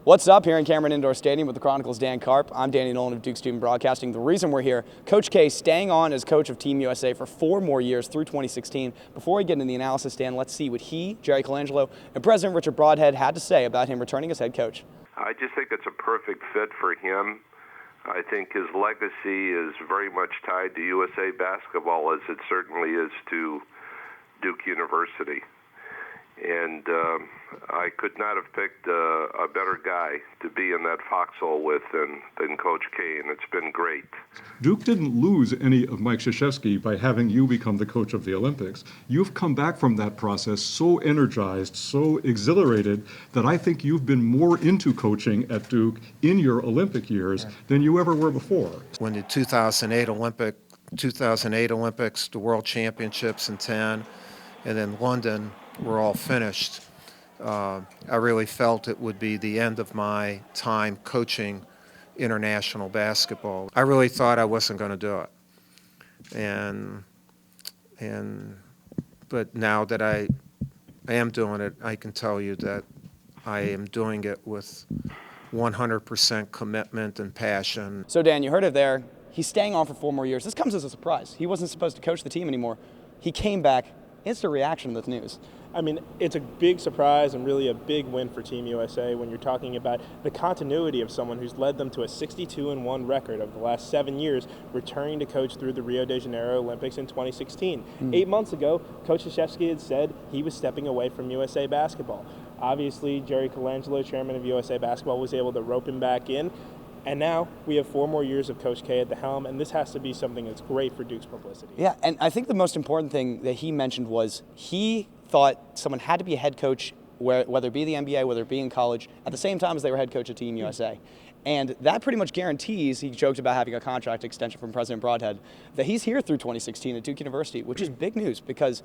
What's up here in Cameron Indoor Stadium with the Chronicle's Dan Carp. I'm Danny Nolan of Duke Student Broadcasting. The reason we're here, Coach K staying on as coach of Team USA for 4 more years through 2016. Before we get into the analysis, Dan, let's see what he, Jerry Colangelo, and President Richard Broadhead had to say about him returning as head coach. I just think it's a perfect fit for him. I think his legacy is very much tied to USA basketball, as it certainly is to Duke University. And I could not have picked a better guy to be in that foxhole with than Coach K, and it's been great. Duke didn't lose any of Mike Krzyzewski by having you become the coach of the Olympics. You've come back from that process so energized, so exhilarated, that I think you've been more into coaching at Duke in your Olympic years than you ever were before. When the 2008 Olympics, the World Championships in 10, and then London were all finished, I really felt it would be the end of my time coaching international basketball. I really thought I wasn't going to do it. But now that I am doing it, I can tell you that I am doing it with 100% commitment and passion. So Dan, you heard it there. He's staying on for 4 more years. This comes as a surprise. He wasn't supposed to coach the team anymore. He came back. Instant reaction to this news. I mean, it's a big surprise and really a big win for Team USA when you're talking about the continuity of someone who's led them to a 62-1 record over the last 7 years, returning to coach through the Rio de Janeiro Olympics in 2016. 8 months ago, Coach Krzyzewski had said he was stepping away from USA basketball. Obviously, Jerry Colangelo, chairman of USA Basketball, was able to rope him back in. And now we have 4 more years of Coach K at the helm, and this has to be something that's great for Duke's publicity. Yeah, and I think the most important thing that he mentioned was he thought someone had to be a head coach, whether it be the NBA, whether it be in college, at the same time as they were head coach of Team USA. And that pretty much guarantees, he joked about having a contract extension from President Broadhead, that he's here through 2016 at Duke University, which is big news because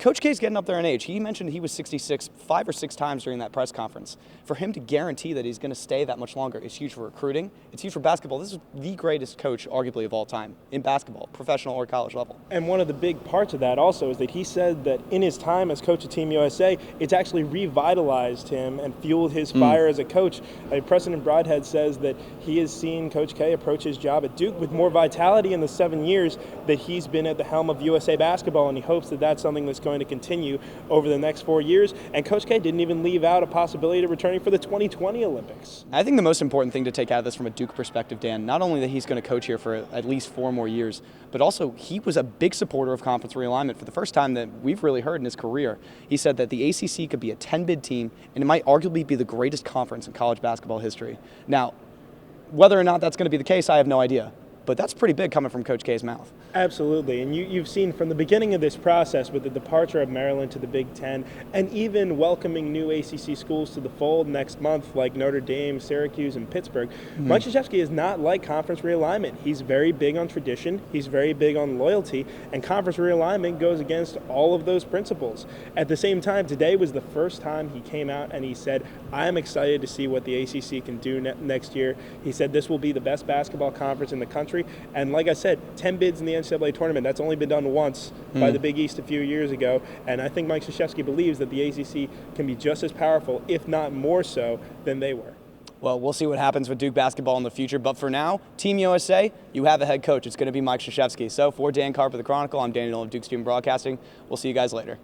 Coach K's getting up there in age. He mentioned he was 66 5 or 6 times during that press conference. For him to guarantee that he's going to stay that much longer is huge for recruiting. It's huge for basketball. This is the greatest coach, arguably, of all time in basketball, professional or college level. And one of the big parts of that also is that he said that in his time as coach of Team USA, it's actually revitalized him and fueled his fire as a coach. President Broadhead says that he has seen Coach K approach his job at Duke with more vitality in the 7 years that he's been at the helm of USA basketball, and he hopes that that's something that's going to continue over the next 4 years. And Coach K didn't even leave out a possibility of returning for the 2020 Olympics. I think the most important thing to take out of this from a Duke perspective, Dan, not only that he's going to coach here for at least 4 more years, but also he was a big supporter of conference realignment for the first time that we've really heard in his career. He said that the ACC could be a 10-bid team, and it might arguably be the greatest conference in college basketball history. Now, whether or not that's going to be the case, I have no idea. But that's pretty big coming from Coach K's mouth. Absolutely, and you've seen from the beginning of this process with the departure of Maryland to the Big Ten and even welcoming new ACC schools to the fold next month like Notre Dame, Syracuse, and Pittsburgh, Mike Krzyzewski is not like conference realignment. He's very big on tradition, he's very big on loyalty, and conference realignment goes against all of those principles. At the same time, today was the first time he came out and he said, I am excited to see what the ACC can do next year. He said this will be the best basketball conference in the country. And like I said, 10 bids in the NCAA tournament, that's only been done once by the Big East a few years ago. And I think Mike Krzyzewski believes that the ACC can be just as powerful, if not more so, than they were. Well, we'll see what happens with Duke basketball in the future. But for now, Team USA, you have a head coach. It's going to be Mike Krzyzewski. So for Dan Carp of the Chronicle, I'm Danny Nolan of Duke Student Broadcasting. We'll see you guys later.